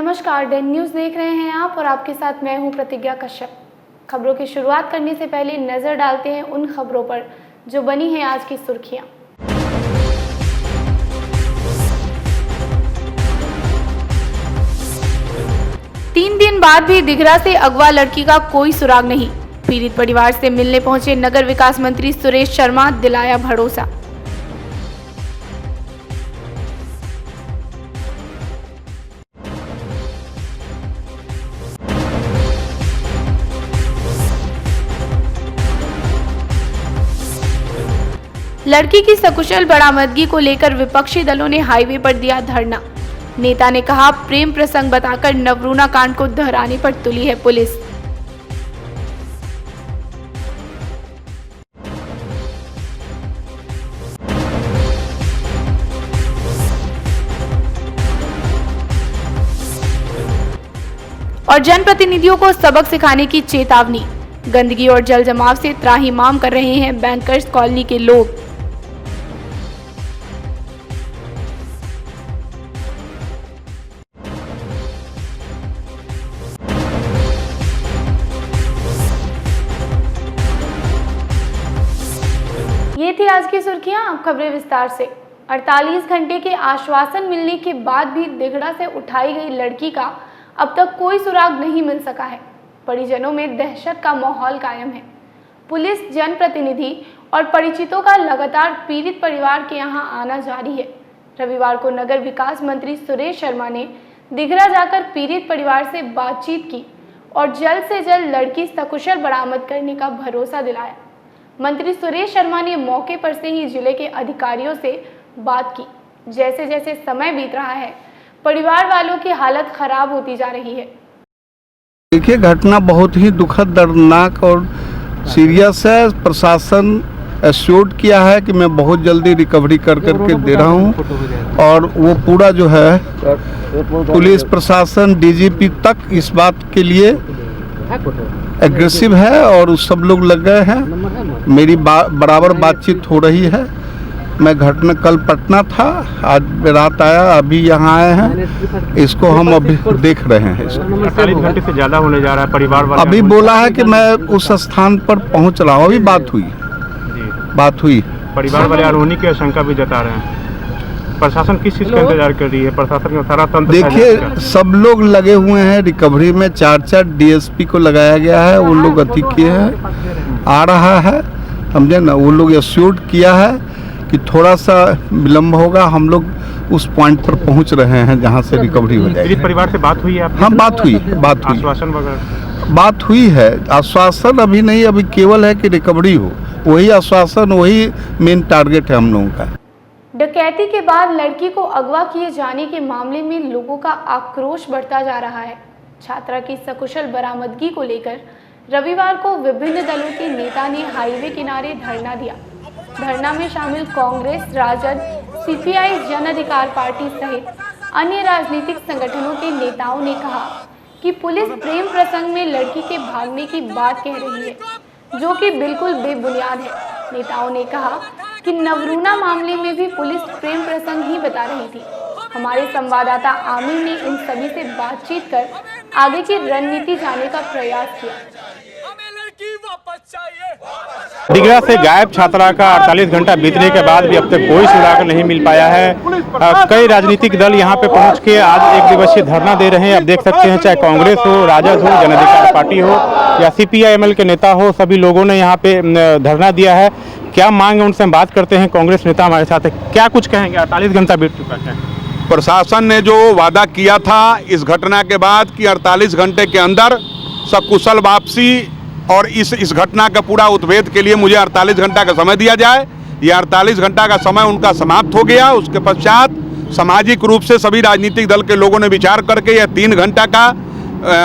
नमस्कार, Dane news देख रहे हैं आप और आपके साथ मैं हूं प्रतिज्ञा कश्यप। खबरों की शुरुआत करने से पहले नजर डालते हैं उन खबरों पर जो बनी हैं आज की सुर्खियां। तीन दिन बाद भी दिघरा से अगवा लड़की का कोई सुराग नहीं। पीड़ित परिवार से मिलने पहुंचे नगर विकास मंत्री सुरेश शर्मा, दिलाया भरोसा। लड़की की सकुशल बरामदगी को लेकर विपक्षी दलों ने हाईवे पर दिया धरना। नेता ने कहा, प्रेम प्रसंग बताकर नवरूणा कांड को दोहराने पर तुली है पुलिस। और जनप्रतिनिधियों को सबक सिखाने की चेतावनी। गंदगी और जल जमाव से त्राहिमाम कर रहे हैं बैंकर्स कॉलोनी के लोग। ये थी आज की सुर्खियां। अब खबरें विस्तार से। 48 घंटे के आश्वासन मिलने के बाद भी दिघरा से उठाई गई लड़की का अब तक कोई सुराग नहीं मिल सका है। परिजनों में दहशत का माहौल कायम है। पुलिस, जनप्रतिनिधि और परिचितों का लगातार पीड़ित परिवार के यहां आना जारी है। रविवार को नगर विकास मंत्री सुरेश शर्मा ने दिघरा जाकर पीड़ित परिवार से बातचीत की और जल्द से जल्द लड़की सकुशल बरामद करने का भरोसा दिलाया। मंत्री सुरेश शर्मा ने मौके पर से ही जिले के अधिकारियों से बात की। जैसे जैसे समय बीत रहा है, परिवार वालों की हालत खराब होती जा रही है। देखिए, घटना बहुत ही दुखद, दर्दनाक और सीरियस है। प्रशासन एश्योर्ड किया है कि मैं बहुत जल्दी रिकवरी करके दे रहा हूं और वो पूरा जो है पुलिस प्रशासन, डीजीपी तक इस बात के लिए एग्रेसिव है और सब लोग लग गए हैं। मेरी बराबर बातचीत हो रही है। मैं घटना कल पटना था, आज रात आया, अभी यहाँ आए हैं। इसको हम अभी देख रहे हैं। 48 घंटे से ज़्यादा होने जा रहा है। परिवार वाले अभी बोला है कि मैं उस स्थान पर पहुँच रहा हूँ। अभी बात हुई। परिवार वाले अनहोनी की आशंका भी जता रहे हैं। प्रशासन किस चीज़ का इंतजार कर रही है? प्रशासन का सारा तंत्र देखिए, सब लोग लगे हुए हैं रिकवरी में। 4 डीएसपी को लगाया गया है। वो लोग अति किए हैं, आ रहा है, समझे ना। वो लोग एश्योर्ड किया है कि थोड़ा सा विलम्ब होगा। हम लोग उस पॉइंट पर पहुंच रहे हैं जहां से रिकवरी हो जाएगी। परिवार से बात हुई है आपकी? हाँ, बात हुई। आश्वासन वगैरह बात हुई है। आश्वासन अभी नहीं, अभी केवल है कि रिकवरी हो। वही आश्वासन, वही मेन टारगेट है हम लोगों का। डकैती के बाद लड़की को अगवा किए जाने के मामले में लोगों का आक्रोश बढ़ता जा रहा है। छात्रा की सकुशल बरामदगी को लेकर रविवार को विभिन्न दलों के नेता ने हाईवे किनारे धरना दिया। धरना में शामिल कांग्रेस, राजद, सीपीआई, जन अधिकार पार्टी सहित अन्य राजनीतिक संगठनों के नेताओं ने कहा कि पुलिस प्रेम प्रसंग में लड़की के भागने की बात कह रही है, जो कि बिल्कुल बेबुनियाद है। नेताओं ने कहा कि नवरूणा मामले में भी पुलिस प्रेम प्रसंग ही बता रही थी। हमारे संवाददाता आमिर ने इन सभी से बातचीत कर आगे की रणनीति जानने का प्रयास किया। दिघरा से गायब छात्रा का 48 घंटा बीतने के बाद भी अब तक कोई सुराग नहीं मिल पाया है। कई राजनीतिक दल यहां पे पहुंच के आज एक दिवसीय धरना दे रहे हैं। अब देख सकते हैं, चाहे कांग्रेस हो, राजद हो, जन अधिकार पार्टी हो या सीपीआई-एमएल के नेता हो, सभी लोगों ने यहाँ पे धरना दिया है। क्या मांग है, उनसे हम बात करते हैं। कांग्रेस नेता हमारे साथ है, क्या कुछ कहेंगे? 48 घंटा बीत चुका है। प्रशासन ने जो वादा किया था इस घटना के बाद कि 48 घंटे के अंदर सकुशल वापसी और इस घटना का पूरा उद्भेद के लिए मुझे 48 घंटा का समय दिया जाए। ये 48 घंटा का समय उनका समाप्त हो गया। उसके पश्चात सामाजिक रूप से सभी राजनीतिक दल के लोगों ने विचार करके यह 3 घंटा का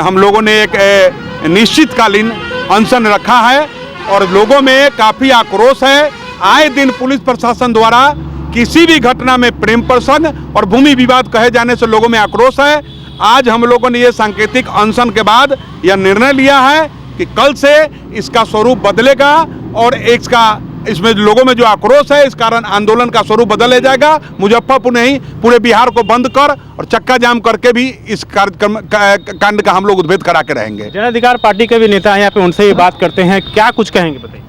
हम लोगों ने एक निश्चितकालीन अनशन रखा है और लोगों में काफ़ी आक्रोश है। आए दिन पुलिस प्रशासन द्वारा किसी भी घटना में प्रेम प्रसंग और भूमि विवाद कहे जाने से लोगों में आक्रोश है। आज हम लोगों ने ये सांकेतिक अनशन के बाद यह निर्णय लिया है कि कल से इसका स्वरूप बदलेगा और इसका इसमें लोगों में जो आक्रोश है, इस कारण आंदोलन का स्वरूप बदल ले जाएगा। मुजफ्फरपुर नहीं, पूरे बिहार को बंद कर और चक्का जाम करके भी इस कार्यक्रम कांड का हम लोग उद्भेद करा के रहेंगे। जन अधिकार पार्टी के भी नेता हैं यहाँ पे, उनसे ही बात करते हैं, क्या कुछ कहेंगे बताइए।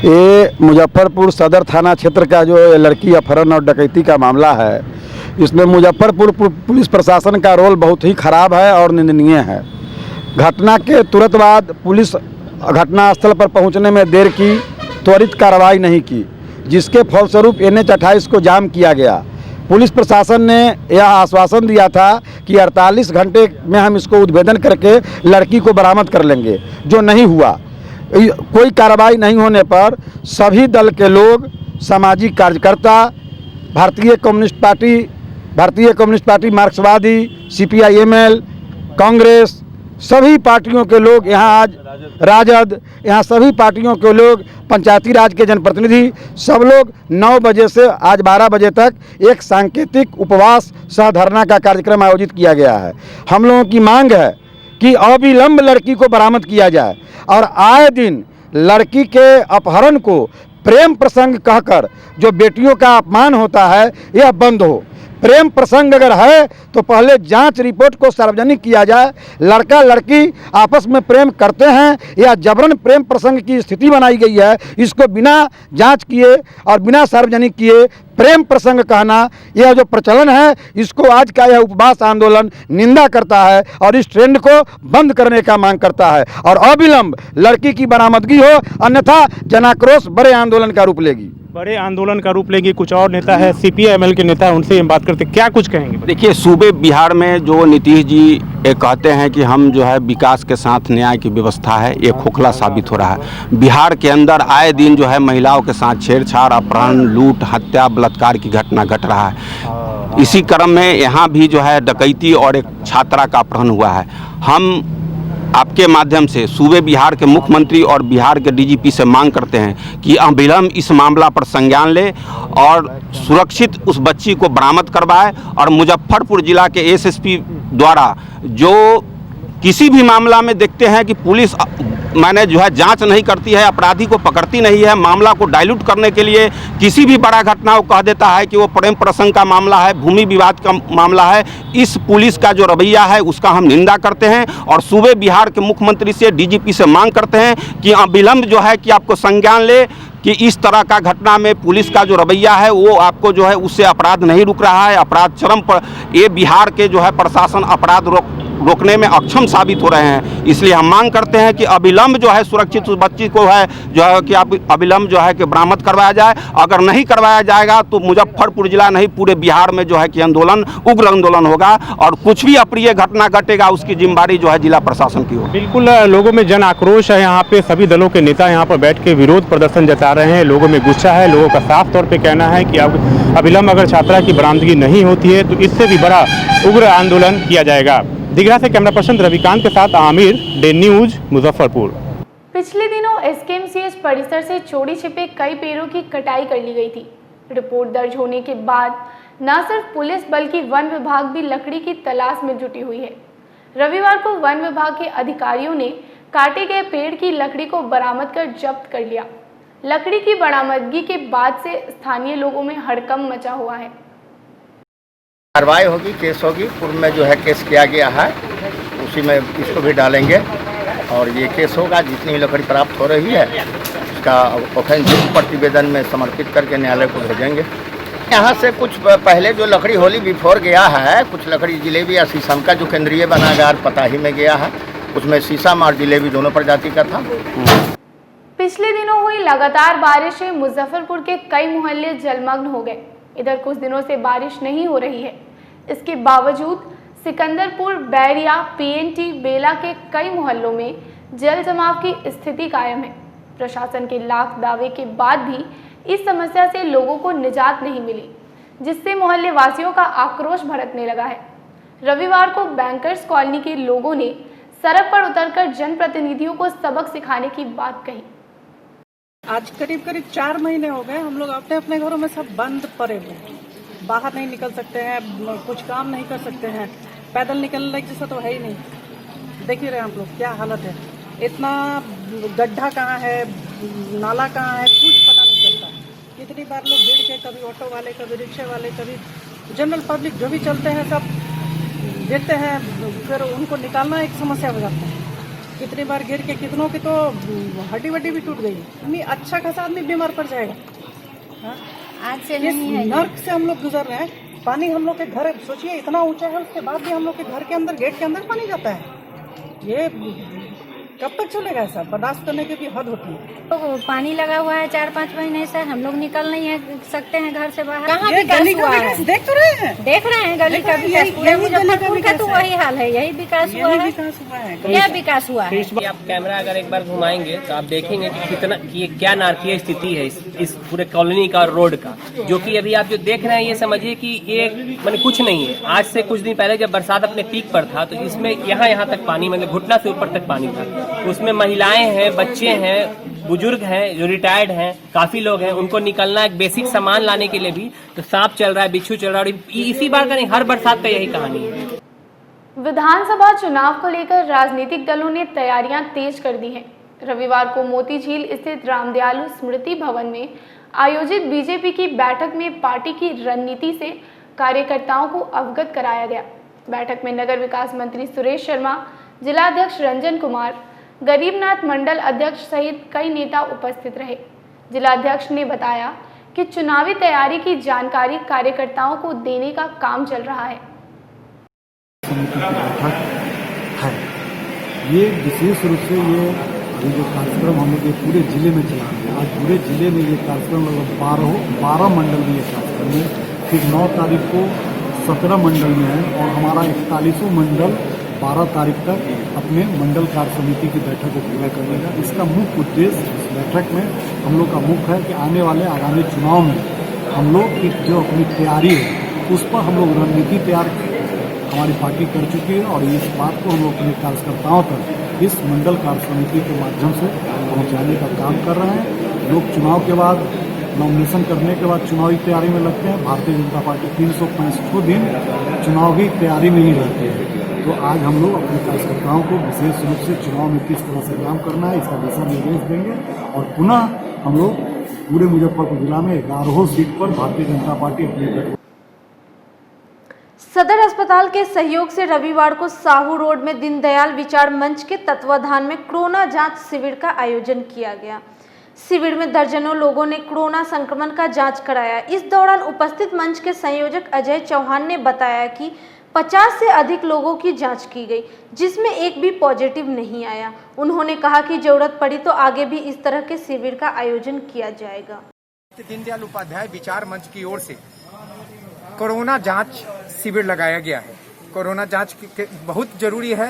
ये मुजफ्फरपुर सदर थाना क्षेत्र का जो लड़की अपहरण और डकैती का मामला है, इसमें मुजफ्फरपुर पुलिस प्रशासन का रोल बहुत ही खराब है और निंदनीय है। घटना के तुरंत बाद पुलिस घटनास्थल पर पहुंचने में देर की, त्वरित कार्रवाई नहीं की, जिसके फलस्वरूप NH 28 को जाम किया गया। पुलिस प्रशासन ने यह आश्वासन दिया था कि 48 घंटे में हम इसको उद्भेदन करके लड़की को बरामद कर लेंगे, जो नहीं हुआ। कोई कार्रवाई नहीं होने पर सभी दल के लोग, सामाजिक कार्यकर्ता, भारतीय कम्युनिस्ट पार्टी, मार्क्सवादी, CPI-ML, कांग्रेस, सभी पार्टियों के लोग यहाँ आज, राजद, यहाँ सभी पार्टियों के लोग, पंचायती राज के जनप्रतिनिधि, सब लोग 9 बजे से आज 12 बजे तक एक सांकेतिक उपवास सह धरना का कार्यक्रम आयोजित किया गया है। हम लोगों की मांग है कि अविलंब लड़की को बरामद किया जाए और आए दिन लड़की के अपहरण को प्रेम प्रसंग कहकर जो बेटियों का अपमान होता है, यह बंद हो। प्रेम प्रसंग अगर है तो पहले जांच रिपोर्ट को सार्वजनिक किया जाए। लड़का लड़की आपस में प्रेम करते हैं या जबरन प्रेम प्रसंग की स्थिति बनाई गई है, इसको बिना जांच किए और बिना सार्वजनिक किए प्रेम प्रसंग कहना, यह जो प्रचलन है, इसको आज का यह उपवास आंदोलन निंदा करता है और इस ट्रेंड को बंद करने का मांग करता है और अविलंब लड़की की बरामदगी हो, अन्यथा जनाक्रोश बड़े आंदोलन का रूप लेगी। बड़े आंदोलन का रूप लेगी। कुछ और नेता है, CPI-ML के नेता, उनसे हम बात करते, क्या कुछ कहेंगे। देखिए, सूबे बिहार में जो नीतीश जी ये कहते हैं कि हम जो है विकास के साथ न्याय की व्यवस्था है, ये खोखला साबित हो रहा है। बिहार के अंदर आए दिन जो है महिलाओं के साथ छेड़छाड़, अपहरण, लूट, हत्या, बलात्कार की घटना घट रहा है। इसी क्रम में यहाँ भी जो है डकैती और एक छात्रा का अपहरण हुआ है। हम आपके माध्यम से सूबे बिहार के मुख्यमंत्री और बिहार के DGP से मांग करते हैं कि अविलंब इस मामला पर संज्ञान ले और सुरक्षित उस बच्ची को बरामद करवाए और मुजफ्फरपुर जिला के SSP द्वारा जो किसी भी मामला में देखते हैं कि पुलिस मैंने जो है जांच नहीं करती है, अपराधी को पकड़ती नहीं है, मामला को डाइल्यूट करने के लिए किसी भी बड़ा घटना को कह देता है कि वो प्रेम प्रसंग का मामला है, भूमि विवाद का मामला है। इस पुलिस का जो रवैया है उसका हम निंदा करते हैं और सूबे बिहार के मुख्यमंत्री से, DGP से मांग करते हैं कि अविलंब जो है कि आपको संज्ञान ले कि इस तरह का घटना में पुलिस का जो रवैया है वो आपको जो है उससे अपराध नहीं रुक रहा है, अपराध चरम पर। ये बिहार के जो है प्रशासन अपराध रोकने में अक्षम साबित हो रहे हैं। इसलिए हम मांग करते हैं कि अविलंब जो है सुरक्षित उस बच्ची को है जो है कि अविलंब जो है कि बरामद करवाया जाए। अगर नहीं करवाया जाएगा तो मुजफ्फरपुर जिला नहीं पूरे बिहार में जो है कि आंदोलन, उग्र आंदोलन होगा और कुछ भी अप्रिय घटना घटेगा उसकी जिम्मेदारी जो है जिला प्रशासन की हो। बिल्कुल, लोगों में जन आक्रोश है। यहाँ पे सभी दलों के नेता यहाँ पर बैठ के विरोध प्रदर्शन जता रहे हैं। लोगों में गुस्सा है। लोगों का साफ तौर पर कहना है कि अब अविलंब अगर छात्रा की बरामदगी नहीं होती है तो इससे भी बड़ा उग्र आंदोलन किया जाएगा। दिघा से कैमरा पर्सन रविकांत के साथ आमिर, डे न्यूज, मुजफ्फरपुर। पिछले दिनों SKMCH परिसर से चोरी छिपे कई पेड़ों की कटाई कर ली गई थी। रिपोर्ट दर्ज होने के बाद न सिर्फ पुलिस बल्कि वन विभाग भी लकड़ी की तलाश में जुटी हुई है। रविवार को वन विभाग के अधिकारियों ने काटे गए पेड़ की लकड़ी को बरामद कर जब्त कर लिया। लकड़ी की बरामदगी के बाद से स्थानीय लोगों में हड़कंप मचा हुआ है। कार्रवाई होगी, केस होगी। पूर्व में जो है केस किया गया है, उसी में इसको भी डालेंगे और ये केस होगा। जितनी लकड़ी प्राप्त हो रही है उसका ऑफेंसिव प्रतिवेदन में समर्पित करके न्यायालय को भेजेंगे। यहाँ से कुछ पहले जो लकड़ी होली बिफोर गया है, कुछ लकड़ी जिलेबी या शीशम का जो केंद्रीय बनागार पताही में गया है, उसमें शीशम और जिलेबी दोनों प्रजाति का था। पिछले दिनों हुई लगातार बारिश से मुजफ्फरपुर के कई मोहल्ले जलमग्न हो गए। इधर कुछ दिनों से बारिश नहीं हो रही है। इसके बावजूद सिकंदरपुर, बैरिया, PNT, बेला के कई मोहल्लों में जल जमाव की स्थिति कायम है। प्रशासन के लाख दावे के बाद भी इस समस्या से लोगों को निजात नहीं मिली, जिससे मोहल्ले वासियों का आक्रोश भड़कने लगा है। रविवार को बैंकर्स कॉलोनी के लोगों ने सड़क पर उतरकर जनप्रतिनिधियों को सबक सिखाने की बात कही। आज करीब 4 महीने हो गए, हम लोग अपने अपने घरों में सब बंद पड़े हुए हैं। बाहर नहीं निकल सकते हैं, कुछ काम नहीं कर सकते हैं, पैदल निकलने जैसा तो है ही नहीं। देख ही रहे हम लोग क्या हालत है। इतना गड्ढा कहाँ है, नाला कहाँ है कुछ पता नहीं चलता। कितनी बार लोग भीड़ के, कभी ऑटो वाले, कभी रिक्शे वाले, कभी जनरल पब्लिक जो भी चलते हैं सब देखते हैं, फिर उनको निकालना एक समस्या हो जाता है। कितनी बार गिर के कितनों की तो हड्डी वड्डी भी टूट गई। इतनी अच्छा खासा आदमी बीमार पड़ जाएगा। हाँ? आज से नहीं है, नर्क से हम लोग गुजर रहे हैं। पानी हम लोग के घर, सोचिए इतना ऊंचा है, उसके बाद भी हम लोग के घर के अंदर, गेट के अंदर पानी जाता है। ये कब तक चलेगा? ऐसा बर्दाश्त करने की भी हद होती है। तो पानी लगा हुआ है 4-5 महीने से, हम लोग निकल नहीं है सकते हैं घर से बाहर। कहाँ ये गली का विकास देख तो रहे हैं, देख रहे हैं गली का विकास। पूरे मुजफ्फरपुर का तो वही हाल है, यही विकास हुआ है। क्या विकास हुआ है? आप कैमरा अगर एक बार घुमाएंगे तो आप देखेंगे कि कितना कि क्या नारकीय स्थिति है इस पूरे कॉलोनी का, रोड का, जो कि अभी आप जो देख रहे हैं ये समझिए कि ये माने कुछ नहीं है। आज से कुछ दिन पहले जब बरसात अपने पीक पर था तो इसमें यहाँ तक पानी, मतलब घुटना से ऊपर तक पानी था। उसमें महिलाएं हैं, बच्चे हैं, बुजुर्ग हैं, जो रिटायर्ड हैं, काफी लोग हैं। उनको निकलना, एक बेसिक सामान लाने के लिए भी तो सांप चल रहा है, बिच्छू चल रहा है। और इसी बार का नहीं, हर बरसात का यही कहानी है। विधानसभा चुनाव को लेकर राजनीतिक दलों ने तैयारियां तेज कर दी हैं। रविवार को मोतीझील स्थित रामदयालु स्मृति भवन में आयोजित बीजेपी की बैठक में पार्टी की रणनीति से कार्यकर्ताओं को अवगत कराया गया। बैठक में नगर विकास मंत्री सुरेश शर्मा, जिलाध्यक्ष रंजन कुमार, गरीबनाथ मंडल अध्यक्ष सहित कई नेता उपस्थित रहे। जिलाध्यक्ष ने बताया कि चुनावी तैयारी की जानकारी कार्यकर्ताओं को देने का काम चल रहा है। ये विशेष रूप से ये अभी जो कार्यक्रम हम लोग पूरे जिले में चला रहे हैं, आज पूरे जिले में ये कार्यक्रम लगभग 12 मंडल में ये कार्यक्रम है। फिर 9 तारीख को 17 मंडल में है और हमारा 41वां मंडल 12 तारीख तक अपने मंडल कार्य समिति की बैठक को पूरा करेगा। इसका मुख्य उद्देश्य इस बैठक में हम लोग का मुख्य है कि आने वाले आगामी चुनाव में हम लोग की जो अपनी तैयारी है उस पर हम लोग रणनीति तैयार हमारी पार्टी कर चुकी है और इस बात को हम लोग अपने कार्यकर्ताओं तक इस मंडल कार्य समिति के माध्यम से पहुँचाने का काम कर रहे हैं। लोग चुनाव के बाद, नॉमिनेशन करने के बाद चुनावी तैयारी में लगते हैं। भारतीय जनता पार्टी 365 दिन चुनावी तैयारी में ही रहती है। तो आज हम लोग अपने कार्यकर्ताओं को विशेष रूप से चुनाव में किस तरह से काम करना है इसका दिशा निर्देश देंगे और पुनः हम लोग पूरे मुजफ्फरपुर जिला में 11 सीट पर भारतीय जनता पार्टी अपनी। सदर अस्पताल के सहयोग से रविवार को साहू रोड में दीनदयाल विचार मंच के तत्वाधान में कोरोना जांच शिविर का आयोजन किया गया। शिविर में दर्जनों लोगों ने कोरोना संक्रमण का जांच कराया। इस दौरान उपस्थित मंच के संयोजक अजय चौहान ने बताया कि 50 से अधिक लोगों की जांच की गई, जिसमें एक भी पॉजिटिव नहीं आया। उन्होंने कहा कि जरूरत पड़ी तो आगे भी इस तरह के शिविर का आयोजन किया जाएगा। दीनदयाल उपाध्याय विचार मंच की ओर से कोरोना जांच शिविर लगाया गया है। कोरोना जांच बहुत जरूरी है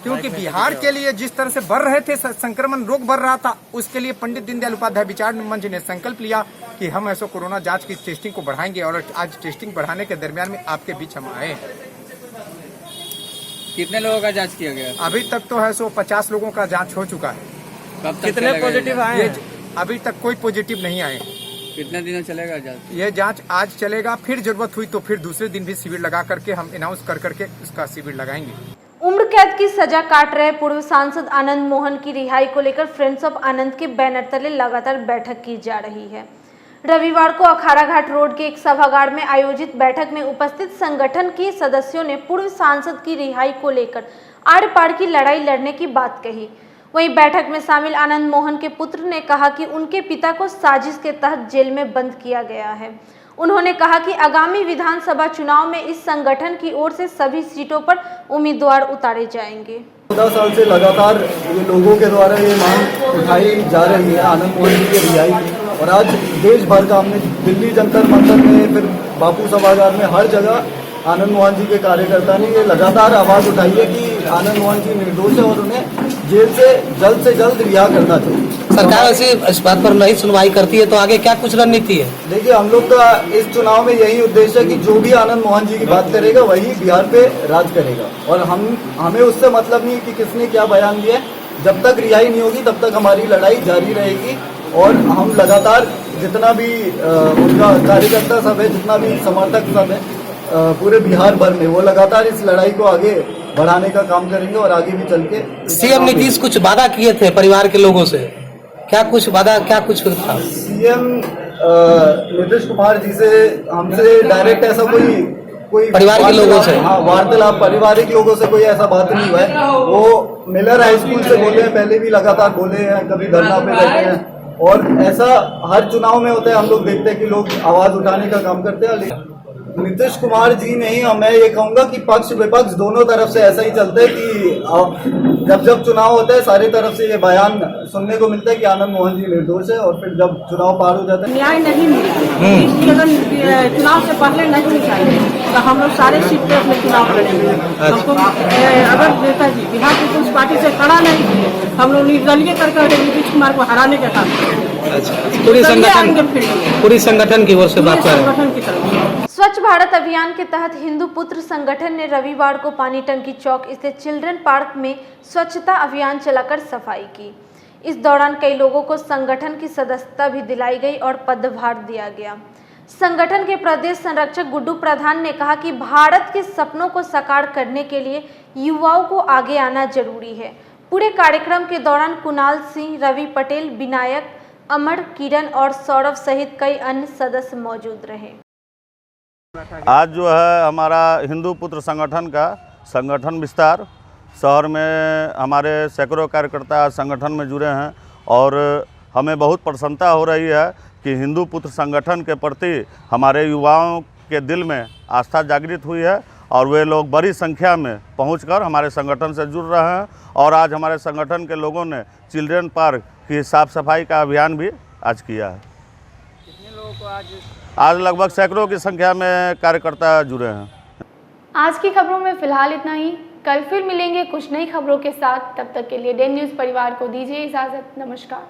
क्योंकि बिहार के लिए जिस तरह से बढ़ रहे थे, संक्रमण रोग बढ़ रहा था, उसके लिए पंडित दीनदयाल उपाध्याय विचार मंच ने संकल्प लिया कि हम ऐसा कोरोना जांच की टेस्टिंग को बढ़ाएंगे और आज टेस्टिंग बढ़ाने के दरमियान में आपके बीच हम आए हैं। कितने लोगों का जांच किया गया? अभी तक तो है 50 लोगों का जांच हो चुका है। कब तक कितने पॉजिटिव आए हैं? अभी तक कोई पॉजिटिव नहीं आए। कितने दिनों चलेगा जांच? ये जांच आज चलेगा, फिर जरूरत हुई तो फिर दूसरे दिन भी शिविर लगा करके हम अनाउंस कर करके इसका शिविर लगाएंगे। उम्र कैद की सजा काट रहे पूर्व सांसद आनंद मोहन की रिहाई को लेकर फ्रेंड्स ऑफ आनंद के बैनर तले लगातार बैठक की जा रही है। रविवार को अखाड़ा घाट रोड के एक सभागार में आयोजित बैठक में उपस्थित संगठन के सदस्यों ने पूर्व सांसद की रिहाई को लेकर आड़ पाड़ की लड़ाई लड़ने की बात कही। वहीं बैठक में शामिल आनंद मोहन के पुत्र ने कहा कि उनके पिता को साजिश के तहत जेल में बंद किया गया है। उन्होंने कहा कि आगामी विधानसभा चुनाव में इस संगठन की ओर से सभी सीटों पर उम्मीदवार उतारे जाएंगे। 14 साल से लगातार ये लोगों के द्वारा ये मांग उठाई जा रही है आनंद मोहन जी की रिहाई की, और आज देश भर का हमने दिल्ली जंतर मंतर में, फिर बापू सभागार में, हर जगह आनंद मोहन जी के कार्यकर्ता ने ये लगातार आवाज उठाई है कि आनंद मोहन जी निर्दोष है और उन्हें जेल से जल्द रिहा करना चाहिए। सरकार ऐसे इस बात पर नहीं सुनवाई करती है तो आगे क्या कुछ रणनीति है? देखिए, हम लोग का इस चुनाव में यही उद्देश्य है कि जो भी आनंद मोहन जी की बात करेगा वही बिहार पे राज करेगा, और हमें उससे मतलब नहीं कि किसने क्या बयान दिया। जब तक रिहाई नहीं होगी तब तक हमारी लड़ाई जारी रहेगी और हम लगातार जितना भी उनका कार्यकर्ता सब है, जितना भी समर्थक सब है पूरे बिहार भर में, वो लगातार इस लड़ाई को आगे बढ़ाने का काम करेंगे और आगे भी चल के। सीएम नीतीश कुछ वादा किए थे परिवार के लोगों से क्या कुछ वादा, क्या कुछ था? सीएम नीतीश कुमार जी से हमसे डायरेक्ट ऐसा कोई परिवार के लोगों से? हाँ, वार्तालाप पारिवारिक लोगों से कोई ऐसा बात नहीं हुआ है। वो मिलर हाई स्कूल से बोले हैं, पहले भी लगातार बोले हैं, कभी धरना पे बैठे हैं, और ऐसा हर चुनाव में होता है। हम लोग देखते हैं कि लोग आवाज उठाने का काम करते हैं, लेकिन नीतीश कुमार जी नहीं, मैं ये कहूंगा कि पक्ष विपक्ष दोनों तरफ से ऐसा ही चलता है कि जब चुनाव होता है सारे तरफ से ये बयान सुनने को मिलता है कि आनंद मोहन जी निर्दोष है, और फिर जब चुनाव पार हो जाता है न्याय नहीं मिलता। अगर चुनाव से पहले नहीं निकाले तो हम लोग सारे सीट पे अपने चुनाव लड़ेंगे। हमको अगर नेताजी बिहार पीपुल्स पार्टी से खड़ा नहीं किए, हम लोग निर्दलीय करके नीतीश कुमार को हराने का काम करेंगे। पूरी संगठन की ओर से बात कर रहे हैं। संगठन की तरफ स्वच्छ भारत अभियान के तहत हिंदू पुत्र संगठन ने रविवार को पानी टंकी चौक स्थित चिल्ड्रन पार्क में स्वच्छता अभियान चलाकर सफाई की। इस दौरान कई लोगों को संगठन की सदस्यता भी दिलाई गई और पदभार दिया गया। संगठन के प्रदेश संरक्षक गुड्डू प्रधान ने कहा कि भारत के सपनों को साकार करने के लिए युवाओं को आगे आना जरूरी है। पूरे कार्यक्रम के दौरान कुणाल सिंह, रवि पटेल, विनायक, अमर, किरण और सौरभ सहित कई अन्य सदस्य मौजूद रहे। आज जो है हमारा हिंदू पुत्र संगठन का संगठन विस्तार, शहर में हमारे सैकड़ों कार्यकर्ता संगठन में जुड़े हैं, और हमें बहुत प्रसन्नता हो रही है कि हिंदू पुत्र संगठन के प्रति हमारे युवाओं के दिल में आस्था जागृत हुई है, और वे लोग बड़ी संख्या में पहुंचकर हमारे संगठन से जुड़ रहे हैं। और आज हमारे संगठन के लोगों ने चिल्ड्रन पार्क की साफ़ सफाई का अभियान भी आज किया है। कितने लोगों को आज लगभग सैकड़ों की संख्या में कार्यकर्ता जुड़े हैं। आज की खबरों में फिलहाल इतना ही। कल फिर मिलेंगे कुछ नई खबरों के साथ। तब तक के लिए डेन न्यूज़ परिवार को दीजिए इजाज़त। नमस्कार।